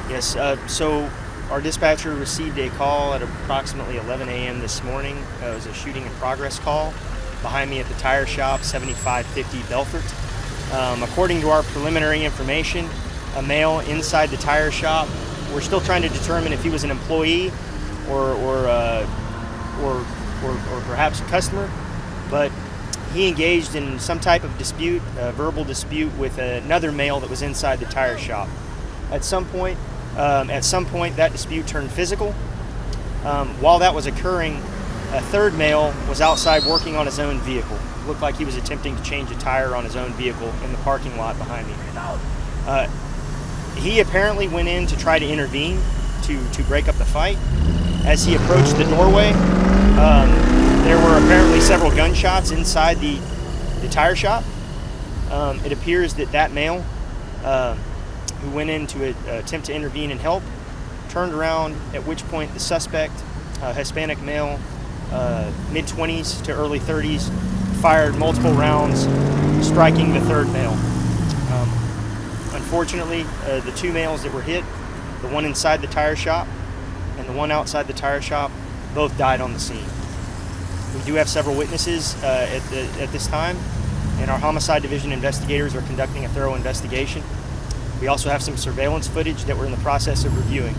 Yes, so our dispatcher received a call at approximately 11 a.m. this morning. It was a shooting in progress call behind me at the tire shop, 7550 Bellfort. According to our preliminary information, a male inside the tire shop. We're still trying to determine if he was an employee or perhaps a customer, but he engaged in some type of dispute, a verbal dispute with another male that was inside the tire shop. At some point, that dispute turned physical. While that was occurring, a third male was outside working on his own vehicle. It looked like he was attempting to change a tire on his own vehicle in the parking lot behind me. He apparently went in to try to intervene to break up the fight. As he approached the doorway, there were apparently several gunshots inside the tire shop. It appears that male who went in to attempt to intervene and help turned around, at which point the suspect, Hispanic male, mid-20s to early 30s, fired multiple rounds, striking the third male. Unfortunately, the two males that were hit, the one inside the tire shop and the one outside the tire shop, both died on the scene. We do have several witnesses at this time, and our homicide division investigators are conducting a thorough investigation. We also have some surveillance footage that we're in the process of reviewing.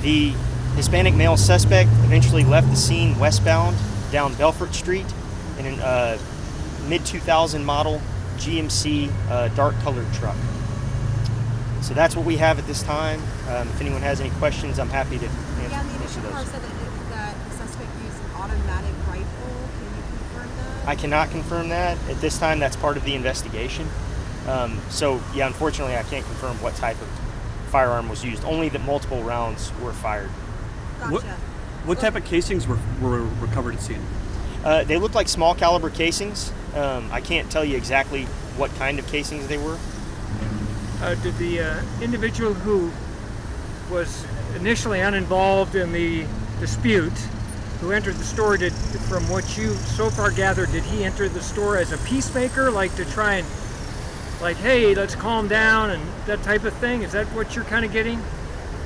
The Hispanic male suspect eventually left the scene westbound down Bellfort Street in a mid-2000 model GMC dark colored truck. So that's what we have at this time. If anyone has any questions, I'm happy to answer Yeah, the initial those. report said that the suspect used an automatic rifle. Can you confirm that? I cannot confirm that. At this time, that's part of the investigation. So, yeah, unfortunately, I can't confirm what type of firearm was used. Only that multiple rounds were fired. Gotcha. What type of casings were recovered at scene? They looked like small caliber casings. I can't tell you exactly what kind of casings they were. Did the individual who was initially uninvolved in the dispute, who entered the store, from what you so far gathered, did he enter the store as a peacemaker, like to try and, like, hey, let's calm down and that type of thing? Is that what you're kind of getting?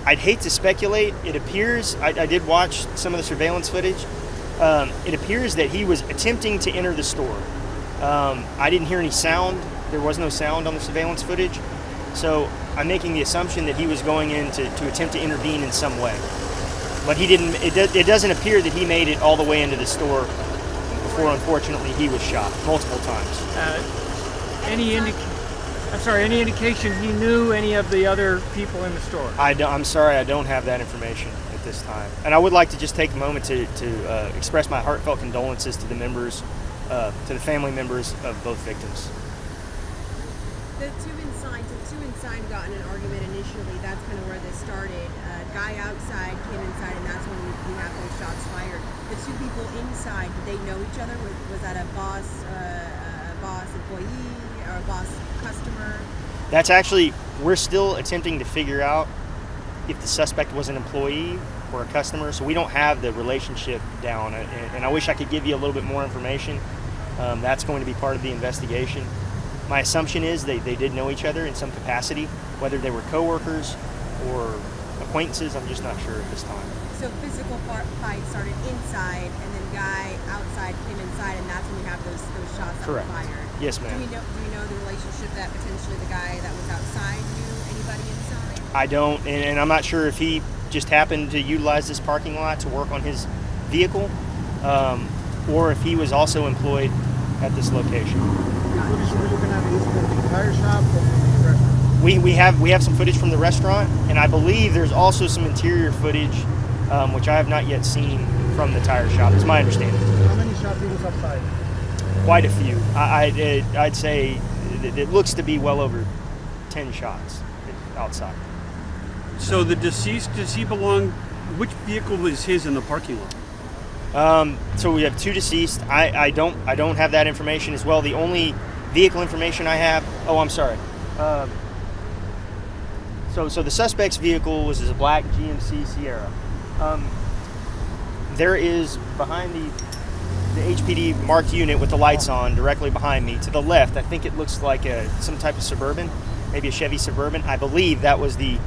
I'd hate to speculate. It appears, I did watch some of the surveillance footage. It appears that he was attempting to enter the store. I didn't hear any sound. There was no sound on the surveillance footage. So I'm making the assumption that he was going in to attempt to intervene in some way. But he didn't. It doesn't appear that he made it all the way into the store before, unfortunately, he was shot multiple times. Any indication he knew any of the other people in the store? I'm sorry, I don't have that information at this time. And I would like to just take a moment to express my heartfelt condolences to the members, to the family members of both victims. The two inside got in an argument initially. That's kind of where this started. Guy outside came inside, and that's when we have those shots fired. The two people inside, did they know each other? Was that a boss employee or a boss customer? That's actually, we're still attempting to figure out if the suspect was an employee or a customer, so we don't have the relationship down. And I wish I could give you a little bit more information. That's going to be part of the investigation. My assumption is they did know each other in some capacity, whether they were coworkers or acquaintances. I'm just not sure at this time. So physical fight started inside, and then guy outside came inside, and that's when you have those shots that Correct. were fired. Yes, ma'am. Do we know the relationship that potentially the guy that was outside knew anybody inside? I don't, and I'm not sure if he just happened to utilize this parking lot to work on his vehicle, or if he was also employed at this location. We're looking at is from the tire shop or from the restaurant? We have some footage from the restaurant, and I believe there's also some interior footage, which I have not yet seen from the tire shop. Is my understanding. How many shots he was outside? Quite a few. I'd say it looks to be well over 10 shots outside. So the deceased, does he belong? Which vehicle was his in the parking lot? So we have two deceased. I don't have that information as well. The only vehicle information I have. Oh, I'm sorry. So the suspect's vehicle was a black GMC Sierra. There is behind the HPD marked unit with the lights on directly behind me to the left. I think it looks like some type of Suburban, maybe a Chevy Suburban. I believe that was the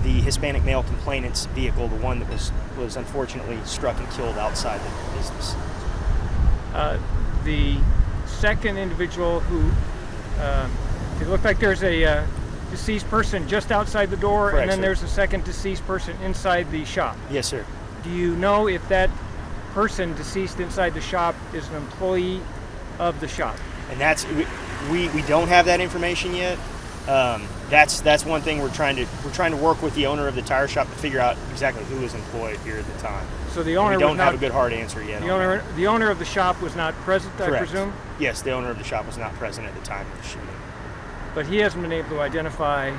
the Hispanic male complainant's vehicle, the one that was unfortunately struck and killed outside the business. The second individual who, it looked like there's a deceased person just outside the door, Correct, and then sir. there's a second deceased person inside the shop. Yes, sir. Do you know if that person deceased inside the shop is an employee of the shop? And that's we don't have that information yet. That's one thing we're trying to work with the owner of the tire shop to figure out exactly who was employed here at the time. So the owner we don't was have not, a good hard answer yet. the owner of the shop was not present, I Correct. presume, Yes, the owner of the shop was not present at the time of the shooting. but he hasn't been able to identify.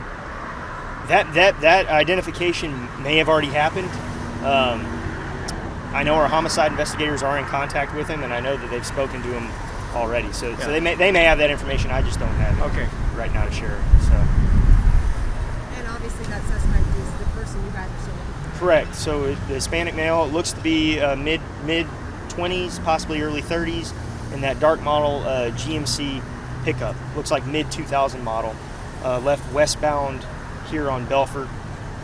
That identification may have already happened. I know our homicide investigators are in contact with him, and I know that they've spoken to him already. So they may have that information. I just don't have it right now to share. So. And obviously that suspect is the person you guys are still looking for. Correct. So the Hispanic male looks to be mid 20s, possibly early 30s, in that dark model GMC pickup. Looks like mid 2000 model. Left westbound here on Bellfort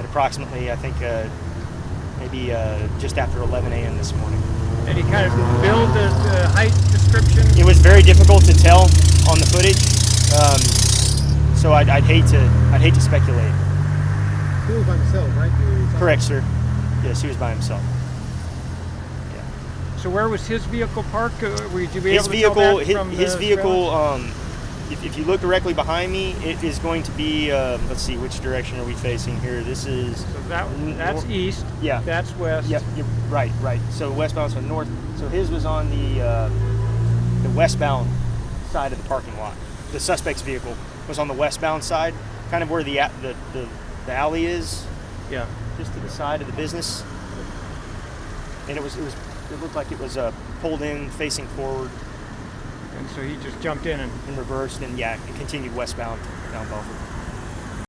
at approximately, I think, maybe just after 11 a.m. this morning. And he kind of billed the height description. It was very difficult to tell on the footage, so I'd hate to speculate. He was by himself, right? Correct, sir. Yes, he was by himself. So where was his vehicle parked? Would you be His able to vehicle, tell that from his the vehicle. surveillance? If you look directly behind me, it is going to be. Let's see, which direction are we facing here? This is. So that's east. Yeah. That's west. Yep. You're right. So westbound, so north. So his was on the westbound side of the parking lot. The suspect's vehicle was on the westbound side, kind of where the alley is. Yeah. Just to the side of the business. And it looked like it was pulled in, facing forward, And so he just jumped in and and reversed, and it continued westbound down Bellfort.